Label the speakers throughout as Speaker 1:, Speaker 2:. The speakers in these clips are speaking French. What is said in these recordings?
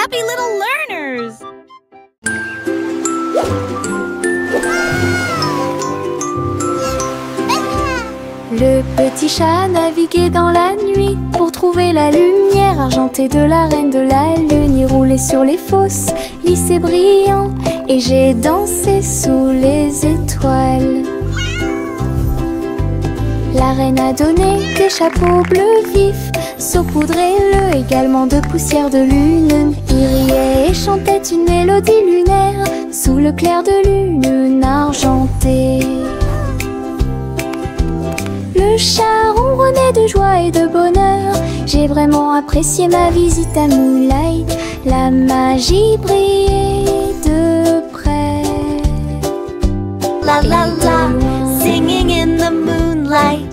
Speaker 1: happy little learners!
Speaker 2: Le petit chat naviguait dans la nuit pour trouver la lumière argentée de la reine de la lune. Il roulait sur les fosses, lissés brillants, et j'ai dansé sous les étoiles. La reine a donné des chapeaux bleus vifs, saupoudrés-le également de poussière de lune. Il riait et chantait une mélodie lunaire sous le clair de lune argentée. Le chat ronronnait de joie et de bonheur. J'ai vraiment apprécié ma visite à Moonlight. La magie brillait de près.
Speaker 3: La la la, singing in the moonlight.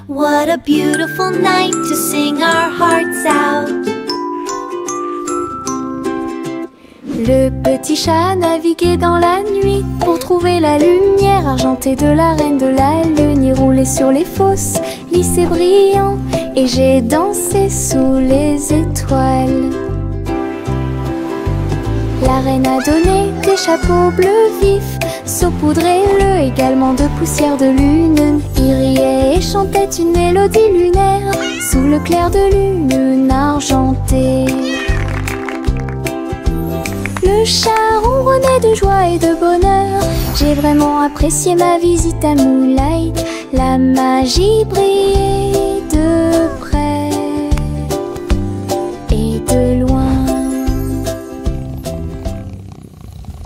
Speaker 3: What a beautiful night to sing our hearts out.
Speaker 2: Le petit chat naviguait dans la nuit pour trouver la lumière argentée de la reine de la lune. Il roulait sur les fosses, lissés brillants, et j'ai dansé sous les étoiles. La reine a donné des chapeaux bleus vifs, saupoudrés-le également de poussière de lune. Il riait et chantait une mélodie lunaire sous le clair de lune argentée. Le chat ronronnait de joie et de bonheur. J'ai vraiment apprécié ma visite à Moonlight. La magie brillait de près et de loin.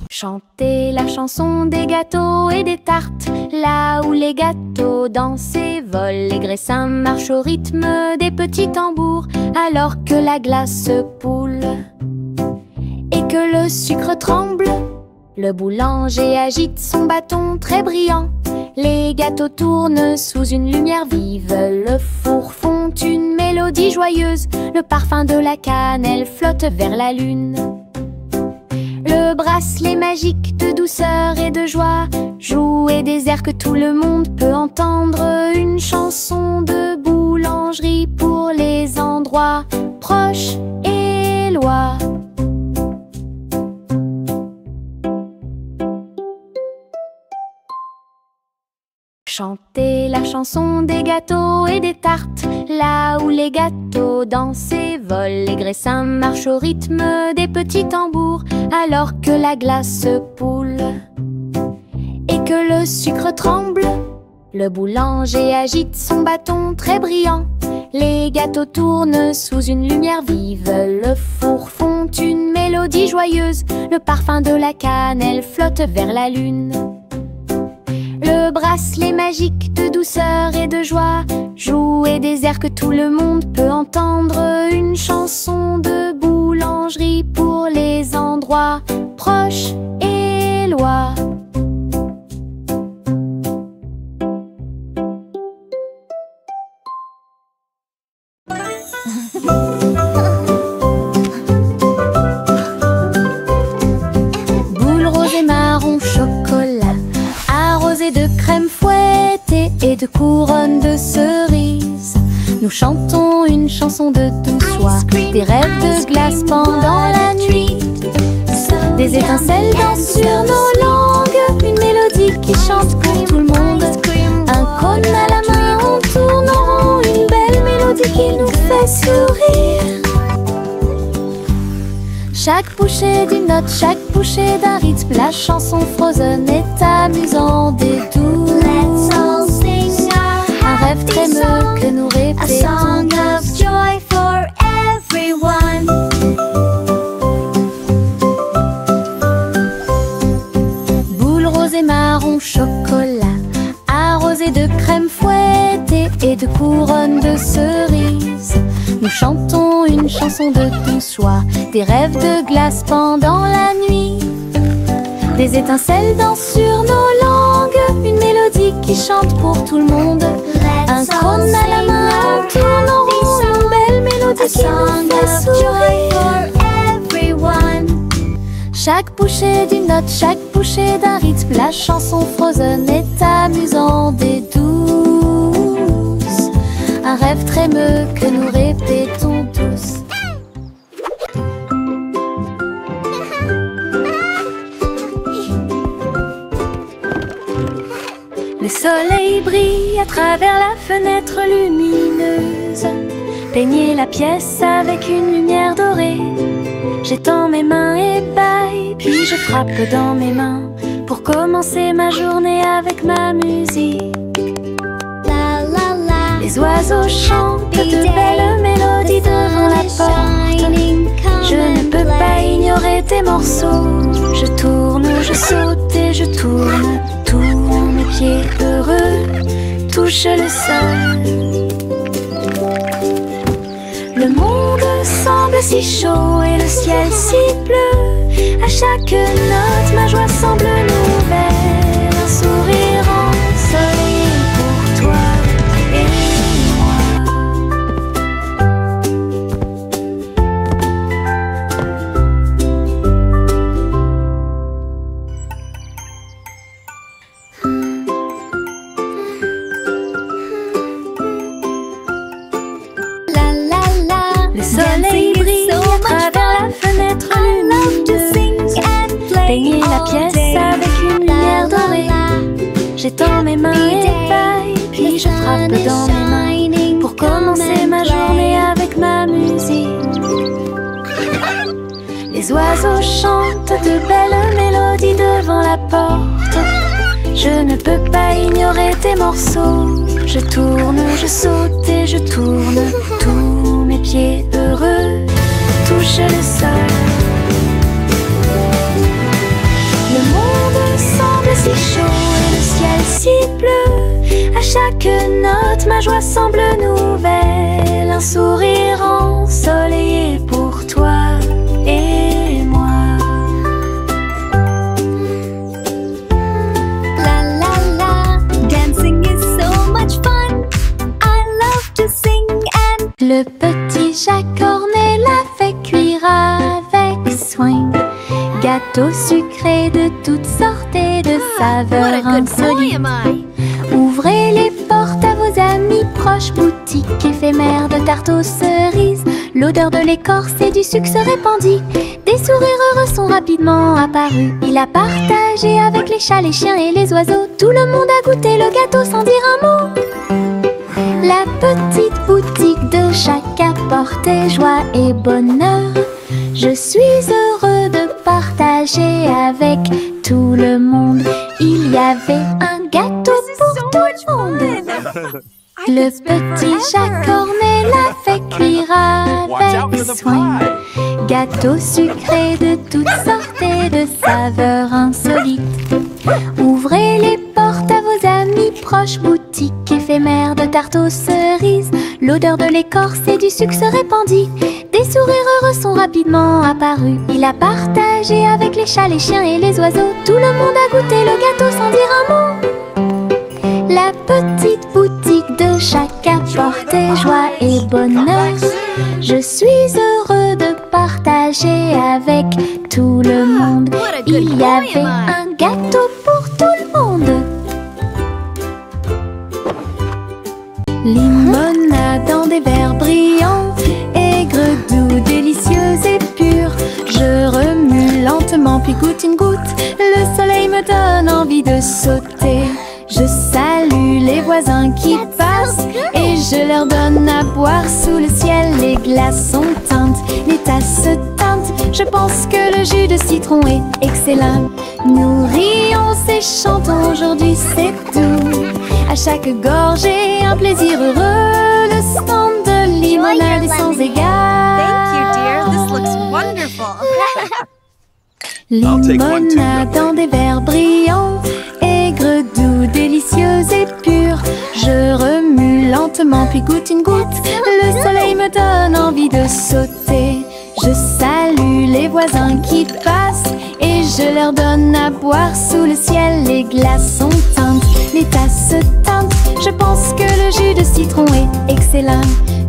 Speaker 2: Chantez la chanson des gâteaux et des tartes, là où les gâteaux dansent et volent. Les graissins marchent au rythme des petits tambours, alors que la glace poule et que le sucre tremble. Le boulanger agite son bâton très brillant. Les gâteaux tournent sous une lumière vive. Le four fond une mélodie joyeuse. Le parfum de la cannelle flotte vers la lune. Le bracelet magique de douceur et de joie jouer des airs que tout le monde peut entendre. Une chanson de boulangerie pour les endroits proches et loin. Chantez la chanson des gâteaux et des tartes, là où les gâteaux dansent et volent. Les graissins marchent au rythme des petits tambours, alors que la glace poule et que le sucre tremble. Le boulanger agite son bâton très brillant. Les gâteaux tournent sous une lumière vive. Le four fond une mélodie joyeuse. Le parfum de la cannelle flotte vers la lune. Le bracelet magique de douceur et de joie jouer des airs que tout le monde peut entendre. Une chanson de boulangerie pour les endroits proches et loin. Boule rose et marron chocolat, arrosée de crème fouettée et de couronne de cerises. Nous chantons une chanson de douce soie, des rêves de glace pendant la nuit. Des étincelles dansent sur nos langues, une mélodie qui chante pour tout le monde. Un cône à la main, on tourne en rond, une belle mélodie qui nous fait sourire. Chaque bouchée d'une note, chaque bouchée d'un rythme, la chanson Frozen est amusante et douce. Un rêve trémeux que nous répétons.
Speaker 3: A song of joy for everyone.
Speaker 2: Boule rose et marron chocolat, arrosée de crème fouettée et de couronne de cerises. Nous chantons une chanson de douce joie, des rêves de glace pendant la nuit. Des étincelles dansent sur nos langues, une mélodie qui chante pour tout le monde. Un cône à la main, on tourne en rond, une belle mélodie qui nous fait sourire. Chaque bouchée d'une note, chaque bouchée d'un rythme, la chanson Frozen est amusante et douce. Un rêve trémeux que nous répétons tous. soleil brille à travers la fenêtre lumineuse. Peignez la pièce avec une lumière dorée. J'étends mes mains et bâille, puis je frappe dans mes mains pour commencer ma journée avec ma musique.
Speaker 3: La la la.
Speaker 2: Les oiseaux chantent de belles mélodies devant la porte. Je ne peux pas ignorer tes morceaux. Je tourne, je saute et je tourne. Tous mes pieds heureux touchent le sol. Le monde semble si chaud et le ciel si bleu. À chaque note, ma joie semble nouvelle. Un sourire ensoleillé pour toi et moi.
Speaker 3: La la la.
Speaker 2: Le soleil brille à travers la fenêtre lumineuse. Peignez la pièce avec une lumière dorée. J'étends mes mains et bâille, puis je frappe dans mes mains pour commencer ma journée avec ma musique. Les oiseaux chantent de belles mélodies devant la porte. Je ne peux pas ignorer tes morceaux. Je tourne, je saute et je tourne. Tous mes pieds heureux touchent le sol. Le monde semble si chaud et le ciel si bleu. À chaque note, ma joie semble nouvelle. Un sourire ensoleillé pour toi et moi.
Speaker 3: La la la. Dancing is so much fun. I love to sing and
Speaker 2: Le petit Jacques Cornet l'a fait cuire avec soin. Gâteau sucré de toutes sortes et de saveurs insolites. Ouvrez les portes à vos amis proches, boutique éphémère de tarte aux cerises. L'odeur de l'écorce et du sucre se répandit. Des sourires heureux sont rapidement apparus. Il a partagé avec les chats, les chiens et les oiseaux. Tout le monde a goûté le gâteau sans dire un mot. La petite boutique de Jacques apportait joie et bonheur. Je suis heureux de partager avec tout le monde. Il y avait un gâteau pour tout le monde. Le petit Jacques Cornet l'a fait cuire avec soin. Gâteau sucré de toutes sortes et de saveurs insolites. Ouvrez les portes à vos amis proches, boutique éphémère de tarte aux cerises. L'odeur de l'écorce et du sucre se répandit. Des sourires heureux sont rapidement apparus. Il a partagé avec les chats, les chiens et les oiseaux. Tout le monde a goûté le gâteau sans dire un mot. La petite boutique de Jacques apportait joie et bonheur. Je suis heureux de partager avec tout le monde. Il y avait un gâteau pour tout le monde. Limonade dans des verres brillants, aigre, doux, délicieuse et pure. Je remue lentement puis goûte une goutte. Le soleil me donne envie de sauter. Je salue les voisins qui passent et je leur donne à boire sous le ciel. Les glaçons teintent, les tasses se teintent. Je pense que le jus de citron est excellent. Nous rions et chantons, aujourd'hui c'est tout. À chaque gorgée, un plaisir heureux. Le stand de limonade est sans égal.
Speaker 1: Thank you, dear. This looks wonderful.
Speaker 2: Limonade dans des verres brillants, aigre, doux, délicieuse et pure. Je remue lentement puis goûte une goutte. Le soleil me donne envie de sauter. Je salue les voisins qui passent et je leur donne à boire sous le ciel. Les glaçons teintent, les tasses se teintent. Je pense que le jus de citron est excellent.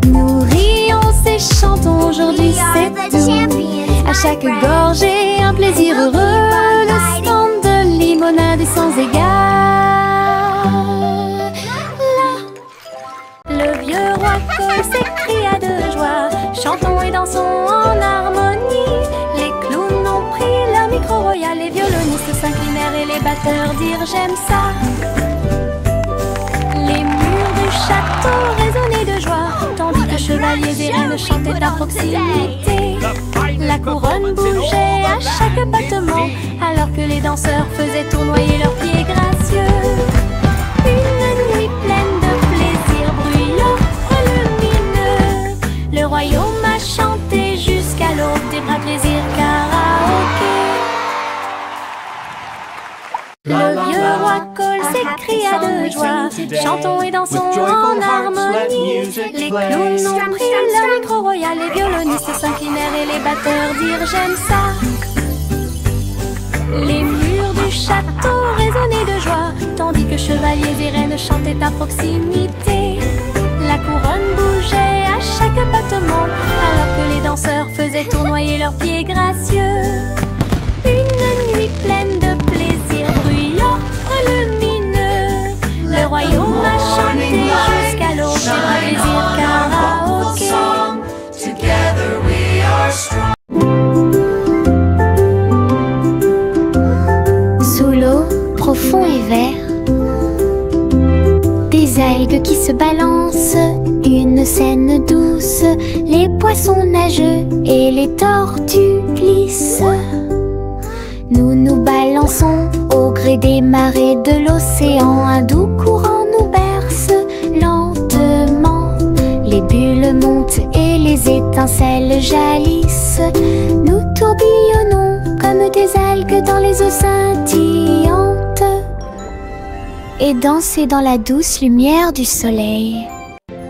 Speaker 2: Nous rions et chantons, aujourd'hui c'est tout. À chaque gorgée, un plaisir heureux. Le stand de limonade est sans égal. Le vieux roi Cole s'écria de joie. Chantons et dansons en harmonie. Les clowns ont pris leur micro royal. Les violonistes s'inclinèrent et les batteurs dirent j'aime ça. chevaliers et reines chantaient à proximité. La couronne bougeait à chaque battement, alors que les danseurs faisaient tournoyer leurs pieds gracieux. Une nuit pleine de plaisir bruyant et lumineux, le royaume a chanté jusqu'à l'aube des bras plaisir karaoké. Le vieux roi Cole s'écria de joie, chantons et dansons en harmonie. Les clowns ont pris leur micro royal, les violonistes s'inclinèrent et les batteurs dirent j'aime ça. Les murs du château résonnaient de joie, tandis que chevaliers et reines chantaient à proximité. La couronne bougeait à chaque battement, alors que les danseurs faisaient tournoyer leurs pieds gracieux. Une nuit pleine de plaisir bruyant et lumineux, le royaume a chanté jusqu'à l'aube des bras plaisir karaoké. Sous l'eau, profond et vert, des algues qui se balancent, une scène douce, les poissons nageux et les tortues glissent. Nous nous balançons au gré des marées de l'océan, un doux courant nous berce lentement. Les bulles montent et les étincelles jalissent, nous tourbillonnons comme des algues dans les eaux scintillantes et danser dans la douce lumière du soleil.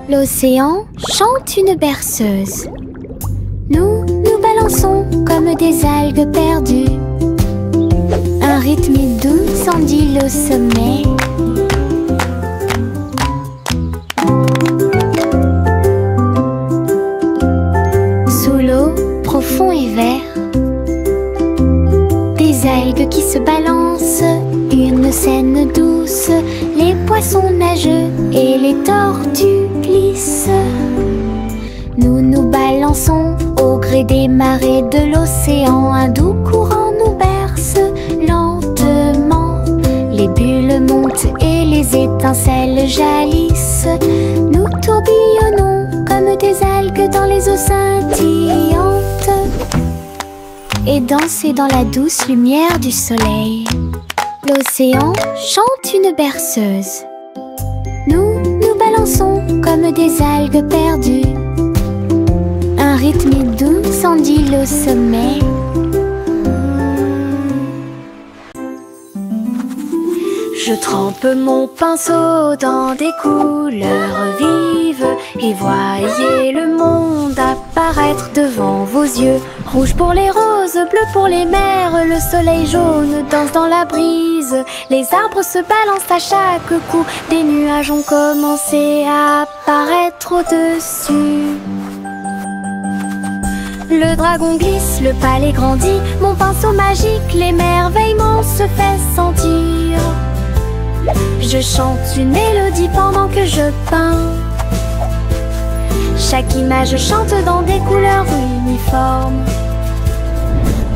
Speaker 2: L'océan chante une berceuse, nous nous balançons comme des algues perdues. Un rythme doux s'endile au sommet. Sous l'eau, profond et vert, des algues qui se balancent, une scène douce, les poissons nageux et les tortues glissent. Nous nous balançons au gré des marées de l'océan, un doux courant nous berce lentement. Les bulles montent et les étincelles jalissent, nous tourbillonnons comme des algues dans les eaux scintillantes et danser dans la douce lumière du soleil. L'océan chante une berceuse, nous nous balançons comme des algues perdues. Un rythme doux s'endile au sommet. Je trempe mon pinceau dans des couleurs vives et voyez le monde apparaître devant vos yeux. Rouge pour les roses, bleu pour les mers, le soleil jaune danse dans la brise. Les arbres se balancent à chaque coup, des nuages ont commencé à apparaître au-dessus. Le dragon glisse, le palais grandit, mon pinceau magique, l'émerveillement se fait sentir. Je chante une mélodie pendant que je peins. Chaque image chante dans des couleurs uniformes.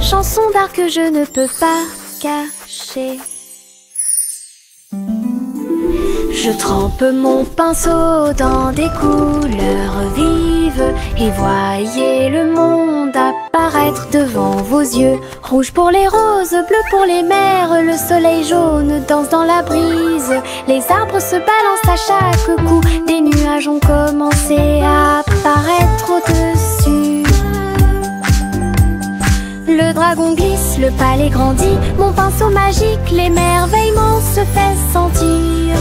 Speaker 2: Chanson d'art que je ne peux pas cacher. Je trempe mon pinceau dans des couleurs vives et voyez le monde apparaître devant vos yeux. Rouge pour les roses, bleu pour les mers, le soleil jaune danse dans la brise. Les arbres se balancent à chaque coup, des nuages ont commencé à apparaître au-dessus. Le dragon glisse, le palais grandit, mon pinceau magique, l'émerveillement se fait sentir.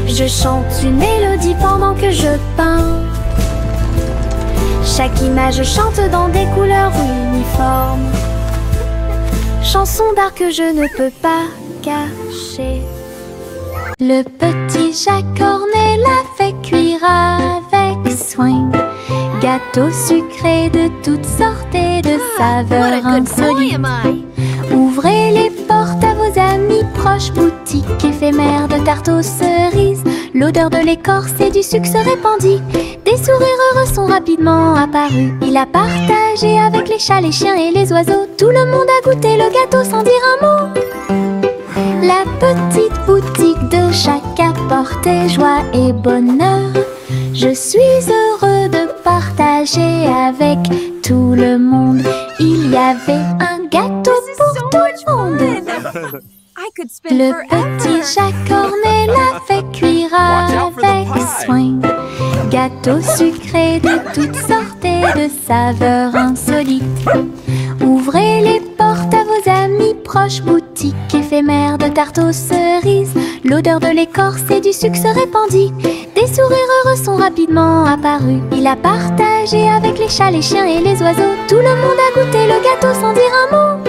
Speaker 2: Je chante une mélodie pendant que je peins. Chaque image chante dans des couleurs uniformes. Chanson d'art que je ne peux pas cacher. Le petit Jacques Cornet l'a fait cuire avec soin. Gâteau sucré de toutes sortes et de saveurs insolites. Ouvrez les portes à vos amis proches, boutique éphémère de tarte aux cerises. L'odeur de l'écorce et du sucre se répandit. Des sourires heureux sont rapidement apparus. Il a partagé avec les chats, les chiens et les oiseaux. Tout le monde a goûté le gâteau sans dire un mot. La petite boutique de Jacques apportait joie et bonheur. Je suis heureux de partager avec tout le monde. Il y avait un gâteau pour tout le monde. Le petit Jacques Cornet l'a fait cuire avec soin. Gâteau sucré de toutes sortes et de saveurs insolites. Ouvrez les portes à vos amis proches, boutique éphémère de tarte aux cerises. L'odeur de l'écorce et du sucre se répandit. Des sourires heureux sont rapidement apparus. Il a partagé avec les chats, les chiens et les oiseaux. Tout le monde a goûté le gâteau sans dire un mot.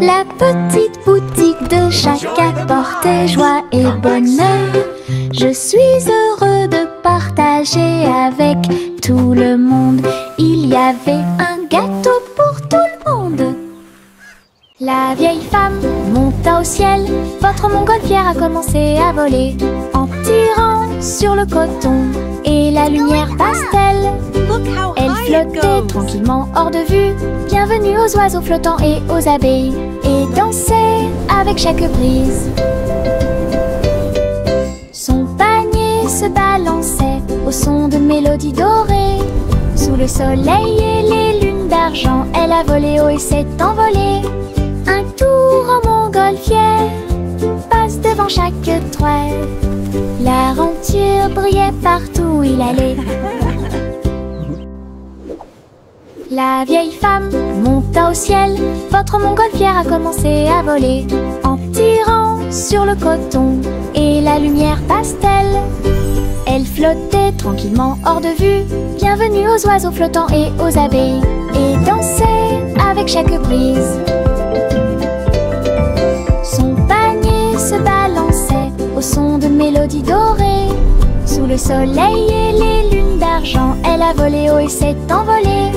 Speaker 2: La petite boutique de Jacques apportait joie et bonheur. Je suis heureux de partager avec tout le monde. Il y avait un gâteau pour tout le monde. La vieille femme monta au ciel. Votre montgolfière a commencé à voler en tirant sur le coton et la lumière pastel. Elle flottait tranquillement hors de vue. Bienvenue aux oiseaux flottants et aux abeilles, et dansait avec chaque brise. Son panier se balançait au son de mélodies dorées. Sous le soleil et les lunes d'argent, elle a volé haut et s'est envolée. Un tour en montgolfière passe devant chaque toile. La renture brillait partout où il allait. La vieille femme monta au ciel. Votre montgolfière a commencé à voler en tirant sur le coton et la lumière pastel. Elle flottait tranquillement hors de vue. Bienvenue aux oiseaux flottants et aux abeilles, et dansait avec chaque brise. Son panier se balançait au son de mélodies dorées. Sous le soleil et les lunes d'argent, elle a volé haut et s'est envolée.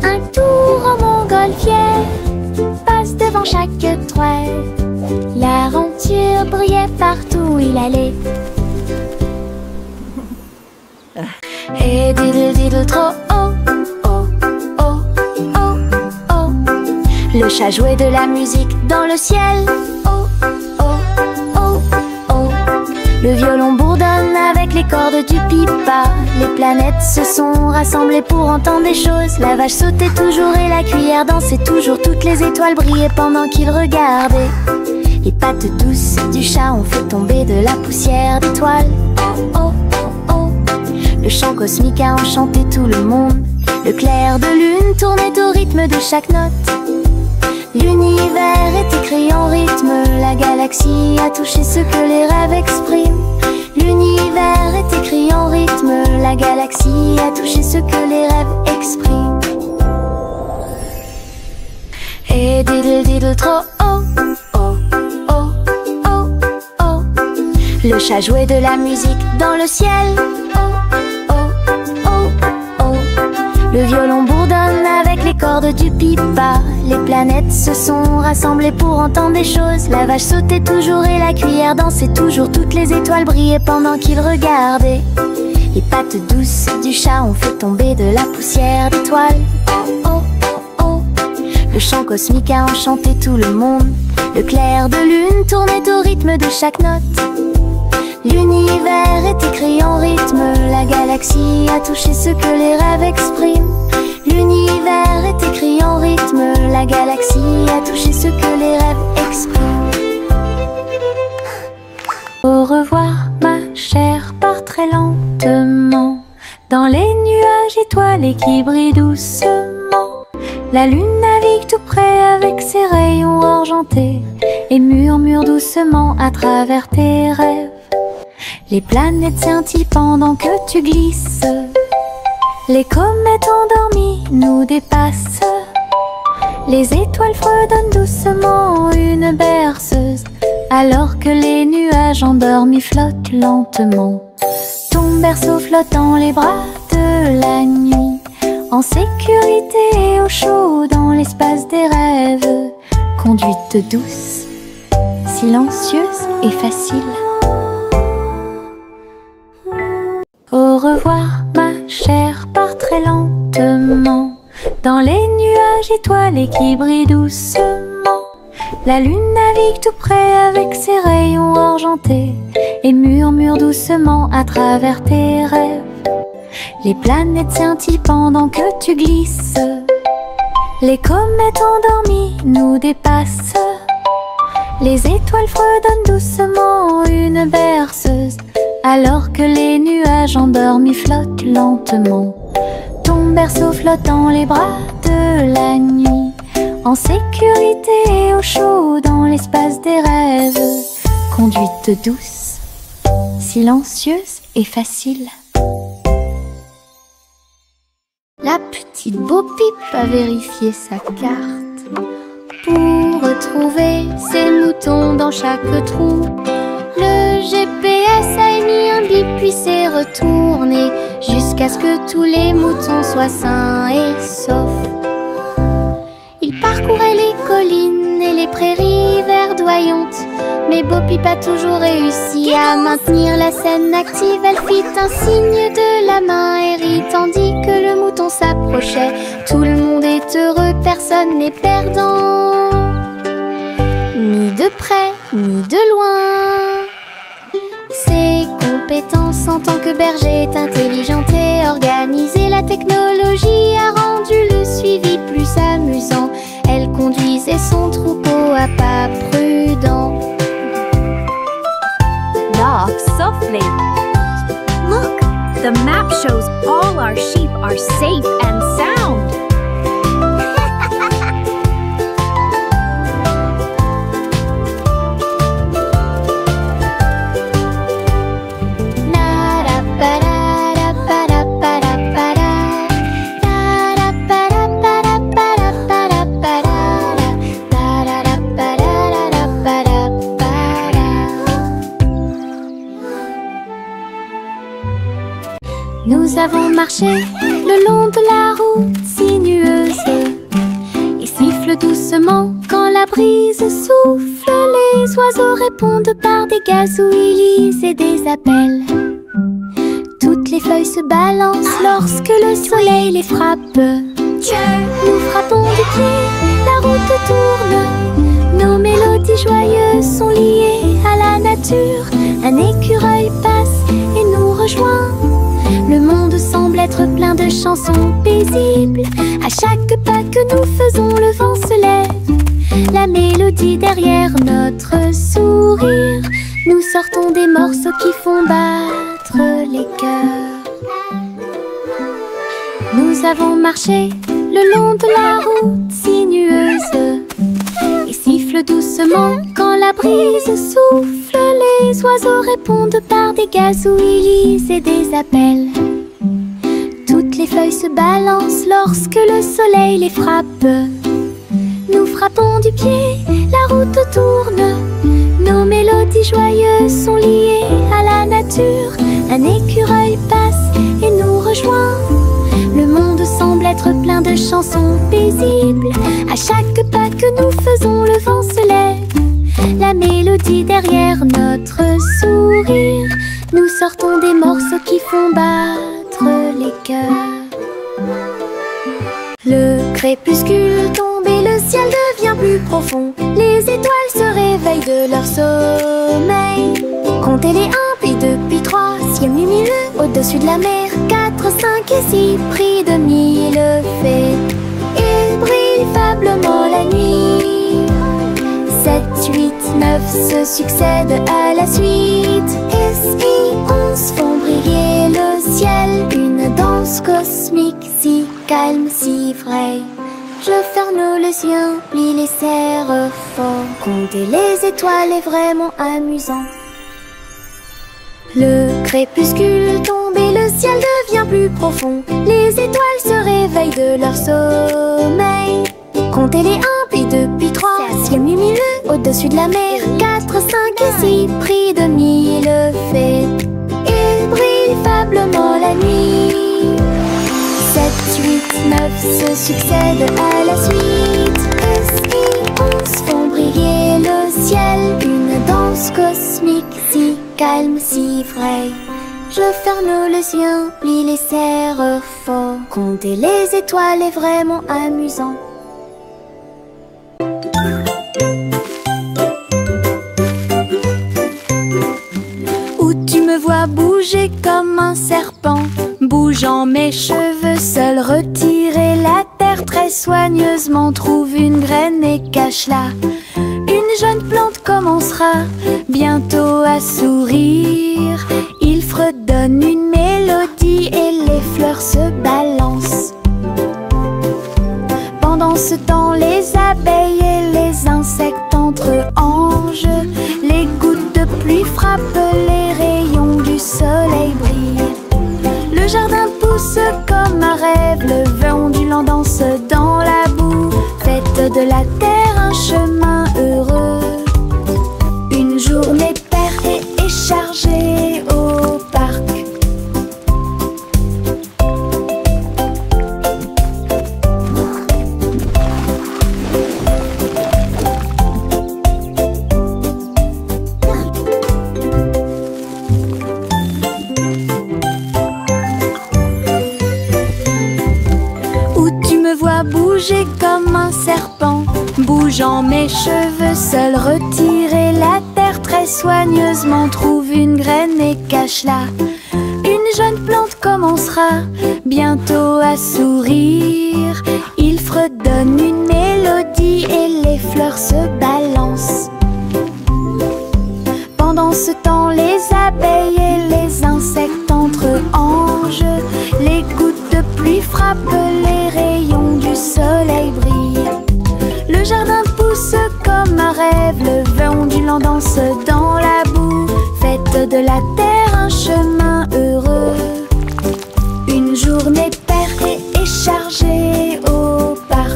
Speaker 2: Un tour en montgolfière passe devant chaque toile. La renture brillait partout où il allait. Et diddle diddle trop oh, oh, oh, oh, oh. Le chat jouait de la musique dans le ciel. Oh, oh, oh, oh. Le violon bourdonne avec les cordes du pipa. Les planètes se sont rassemblées pour entendre des choses. La vache sautait toujours et la cuillère dansait toujours. Toutes les étoiles brillaient pendant qu'il regardait. Les pattes douces du chat ont fait tomber de la poussière d'étoiles. Oh, oh, oh, oh. Le chant cosmique a enchanté tout le monde. Le clair de lune tournait au rythme de chaque note. L'univers est écrit en rythme. La galaxie a touché ce que les rêves expriment. L'univers est écrit en rythme. La galaxie a touché ce que les rêves expriment. Et diddle diddle trop oh, oh, oh, oh, oh. Le chat jouait de la musique dans le ciel. Oh, oh, oh, oh. Le violon bourdonne avec les cordes du pipa. Les planètes se sont rassemblées pour entendre des choses. La vache sautait toujours et la cuillère dansait toujours. Toutes les étoiles brillaient pendant qu'il regardait. Les pattes douces du chat ont fait tomber de la poussière d'étoiles. Oh, oh, oh, oh. Le chant cosmique a enchanté tout le monde. Le clair de lune tournait au rythme de chaque note. L'univers est écrit en rythme. La galaxie a touché ce que les rêves expriment. L'univers est écrit en rythme. La galaxie a touché ce que les rêves expriment. Au revoir ma chère, pars très lentement dans les nuages étoilés qui brillent doucement. La lune navigue tout près avec ses rayons argentés et murmure doucement à travers tes rêves. Les planètes scintillent pendant que tu glisses. Les comètes endormies nous dépassent. Les étoiles fredonnent doucement une berceuse, alors que les nuages endormis flottent lentement. Ton berceau flotte dans les bras de la nuit, en sécurité et au chaud dans l'espace des rêves. Conduite douce, silencieuse et facile. Au revoir ma chère, pars très lentement dans les nuages étoilés qui brillent doucement. La lune navigue tout près avec ses rayons argentés et murmure doucement à travers tes rêves. Les planètes scintillent pendant que tu glisses. Les comètes endormies nous dépassent. Les étoiles fredonnent doucement une berceuse, alors que les nuages endormis flottent lentement. Ton berceau flotte dans les bras de la nuit, en sécurité et au chaud dans l'espace des rêves. Conduite douce, silencieuse et facile. La petite Bo-Peep a vérifié sa carte pour retrouver ses moutons dans chaque trou. Le GPS a émis un bip puis s'est retourné jusqu'à ce que tous les moutons soient sains et saufs. Il parcourait les collines et les prairies verdoyantes, mais Bo-Peep a toujours réussi à maintenir la scène active. Elle fit un signe de la main et rit tandis que le mouton s'approchait. Tout le monde est heureux, personne n'est perdant, ni de près ni de loin. Ses compétences en tant que berger est intelligente et organisée. La technologie a rendu le suivi plus amusant. Elle conduisait son troupeau à pas prudents.
Speaker 1: Knock softly. Look, the map shows all our sheep are safe and sound.
Speaker 2: Nous avons marché le long de la route sinueuse et siffle doucement quand la brise souffle. Les oiseaux répondent par des gazouillis et des appels. Toutes les feuilles se balancent lorsque le soleil les frappe. Nous frappons du pied, la route tourne. Nos mélodies joyeuses sont liées à la nature. Un écureuil passe et nous rejoint. Le monde semble être plein de chansons paisibles. À chaque pas que nous faisons, le vent se lève. La mélodie derrière notre sourire. Nous sortons des morceaux qui font battre les cœurs. Nous avons marché le long de la route sinueuse et siffle doucement quand la brise souffle. Les oiseaux répondent par des gazouillis et des appels. Toutes les feuilles se balancent lorsque le soleil les frappe. Nous frappons du pied, la route tourne. Nos mélodies joyeuses sont liées à la nature. Un écureuil passe et nous rejoint. Le monde semble être plein de chansons paisibles. À chaque pas que nous faisons, le vent se lève. La mélodie derrière notre sourire. Nous sortons des morceaux qui font battre les cœurs. Le crépuscule tombe et le ciel devient plus profond. Les étoiles se réveillent de leur sommeil. Comptez les 1, puis 2, puis 3, ciel lumineux au-dessus de la mer. 4, 5 et 6, pris de 1000 fées. Il brille faiblement la nuit. 7, 8, 9 se succèdent à la suite. Et 11 font briller le ciel. Une danse cosmique si calme, si vraie. Je ferme les yeux, plie les serres fort. Compter les étoiles est vraiment amusant. Le crépuscule tombe et le ciel devient plus profond. Les étoiles se réveillent de leur sommeil. Comptez les 1, puis 2, puis 3, ciel lumineux au-dessus de la mer. 4, 5 et 6, pris de 1000 fées. Il brille faiblement la nuit. 7, 8, 9 se succèdent à la suite. Et 11 font briller le ciel. Une danse cosmique si calme, si vraie. Je ferme les yeux, plie les serres fort. Compter les étoiles est vraiment amusant. bouger comme un serpent, bougeant mes cheveux, seul retirer la terre très soigneusement, trouve une graine et cache-la. Une jeune plante commencera bientôt à sourire. Il fredonne une mélodie et les fleurs se balancent. Pendant ce temps, les abeilles et les insectes entrent en jeu. Les gouttes de pluie frappent, les rayons du soleil brillent. Le jardin pousse comme un rêve, le vent ondulant danse dans la boue. Faites de la terre un chemin heureux. Une journée paire et chargée au parc. Bouger comme un serpent, bougeant mes cheveux, seul retirer la terre très soigneusement, trouve une graine et cache-la. Une jeune plante commencera bientôt à sourire. Il fredonne une mélodie et les fleurs se balancent. Pendant ce temps, les abeilles et les insectes entrent en jeu. Les gouttes de pluie frappent, les rayons du soleil brillent. Le jardin pousse comme un rêve, le vent ondulant danse dans la boue. Faites de la terre un chemin heureux. Une journée paire et chargée au parc.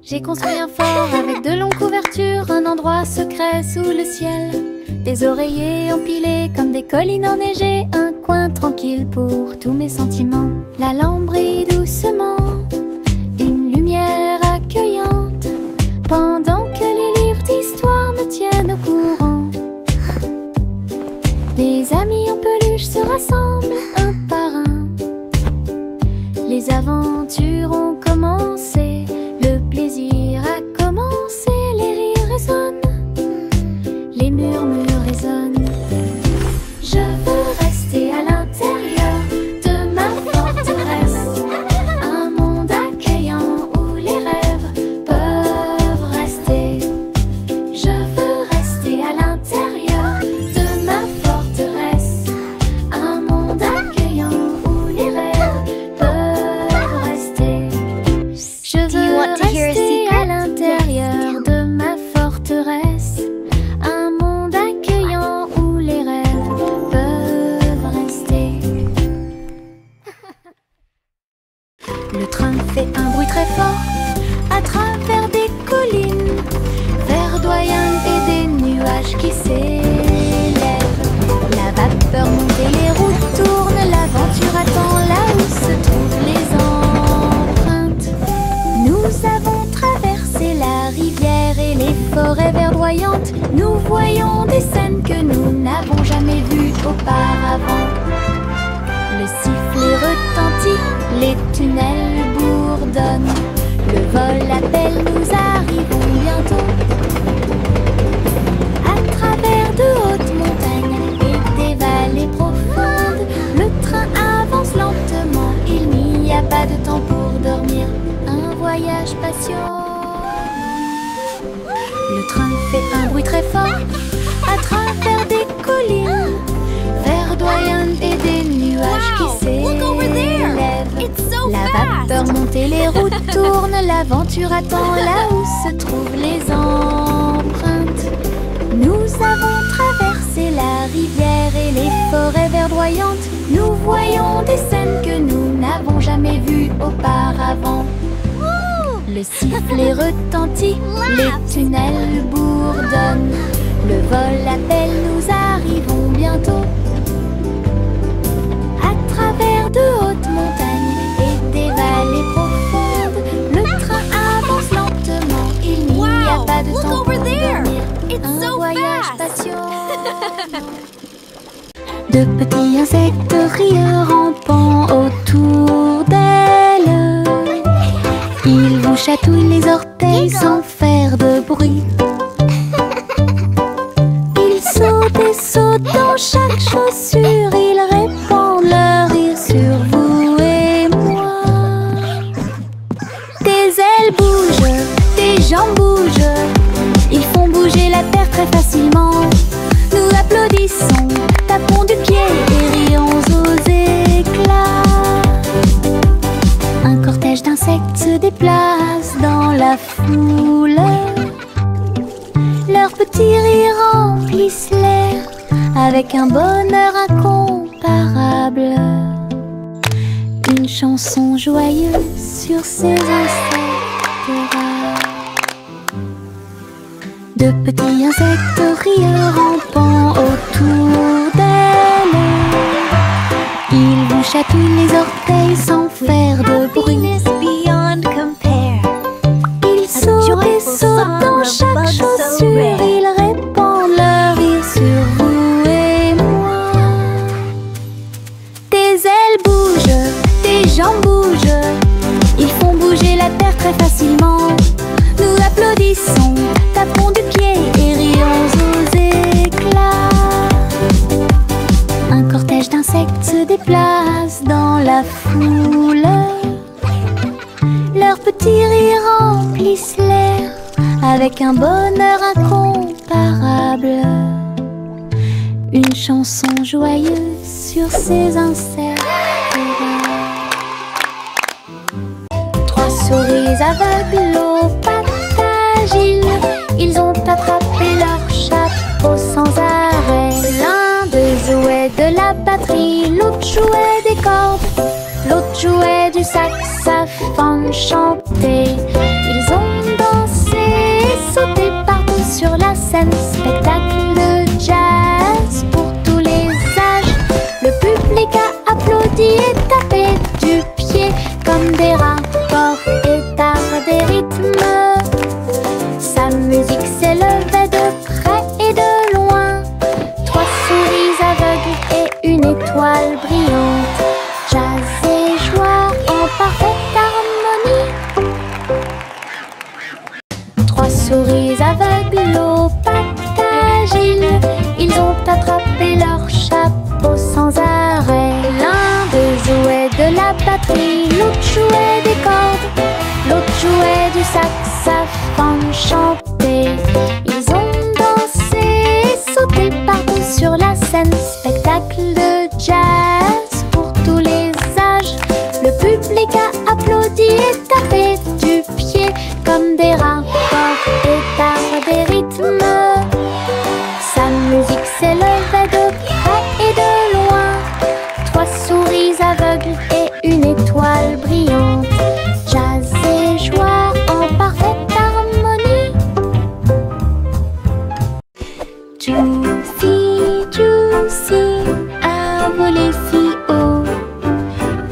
Speaker 4: J'ai construit un fort avec de longues couvertures, un endroit secret sous le ciel. Des oreillers empilés comme des collines enneigées, un coin tranquille pour tous mes sentiments. La lampe brille doucement, une lumière accueillante, pendant que les livres d'histoire me tiennent au courant. Les amis en peluche se rassemblent un par un. Les aventures ont commencé, le plaisir a commencé, les rires résonnent, les murmures résonnent. Je veux rester à l'intérieur de ma forteresse, un monde accueillant où les rêves peuvent rester. Je veux rester à l'intérieur de ma forteresse, un monde accueillant où les rêves peuvent rester. Je veux rester à l'intérieur de ma forteresse, un monde accueillant où les rêves peuvent rester. Le train fait un bruit très fort à travers des collines verdoyantes et des nuages qui s'élèvent. La vapeur monte et les routes tournent, l'aventure attend là où se trouvent les empreintes. Nous avons traversé la rivière et les forêts verdoyantes. Nous voyons des scènes que nous n'avons jamais vues auparavant. Le sifflet retentit, les tunnels bourdonnent. Le vol appelle, nous arrivons bientôt. À travers de hautes montagnes et des vallées profondes, le train avance lentement, il n'y a pas de temps pour dormir. Un voyage patient. Le train fait un bruit très fort à travers des collines verdoyantes et des nuages qui s'élèvent. La vapeur monte et les routes tournent, l'aventure attend là où se trouvent les empreintes. Nous avons traversé la rivière et les forêts verdoyantes. Nous voyons des scènes que nous n'avons jamais vues auparavant. Le sifflet retentit, les tunnels bourdonnent. Le vol appelle, nous arrivons bientôt. À travers de hautes montagnes et des vallées profondes, le train avance lentement, il n'y a pas de temps pour dormir. Un voyage patient. De petits insectes rieurs rampant autour d'elle. Ils vous chatouillent les orteils sans faire de bruit. Ils sautent et sautent dans chaque chaussure. Ils répandent leur rire sur vous et moi. Tes ailes bougent, tes jambes bougent. Ils font bouger la terre très facilement. Nous applaudissons, tapons du pied et rions aux éclats. Un cortège d'insectes se déplace dans la foule. Leurs petits rires remplissent l'air avec un bonheur incomparable. Une chanson joyeuse sur ces insectes rares. De petits insectes rieurs rampant autour d'elle. Ils vous chatouillent les orteils sans faire de bruit.
Speaker 3: Beyond compare.
Speaker 4: Ils sautent et sautent dans chaque chaussure. Ils répandent leur rire sur vous et moi. Tes ailes bougent, tes jambes bougent. Ils font bouger la terre très facilement. Nous applaudissons, tapons du pied et rions aux éclats. Un cortège d'insectes se déplace dans la foule. Leurs petits rires remplissent l'air avec un bonheur incomparable. Une chanson joyeuse sur ces insectes rares. Trois souris aveugles aux pattes agiles. Ils ont attrapé leur chapeau sans arrêt. L'un d'eux jouait de la batterie, l'autre jouait des cordes, l'autre jouait du saxophone chanté. Ils ont dansé et sauté partout sur la scène. Spectacle de jazz pour tous les âges. Le public a applaudi et tapé du pied comme des rapports et des rythmes. Sa musique s'élevait de près et de loin. Trois souris aveugles et une étoile brillante. Jazz et joie en parfaite harmonie. Trois souris aveugles aux pattes agiles. Ils ont attrapé leur chapeau sans arrêt. L'un d'eux jouait de la batterie, l'autre jouait des cordes, l'autre jouait du saxophone chanté. Ils ont dansé et sauté partout sur la scène. Spectacle de jazz pour tous les âges. Le public a applaudi et tapé du pied comme des rapports et des rythmes. Sa musique s'élevait de près et de loin. Trois souris aveugles et une étoile brillante. Jazz et joie en parfaite harmonie. Juicy, Juicy a volé si haut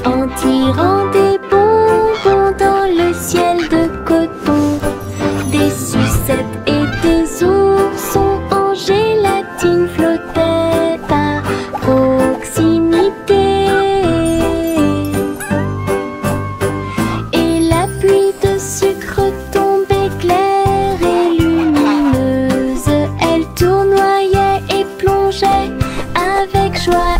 Speaker 4: en tirant des bonbons dans le ciel de coton. Des sucettes et des oursons en gélatine flottaient à proximité. Et la pluie de sucre tombait claire et lumineuse. Elle tournoyait et plongeait avec joie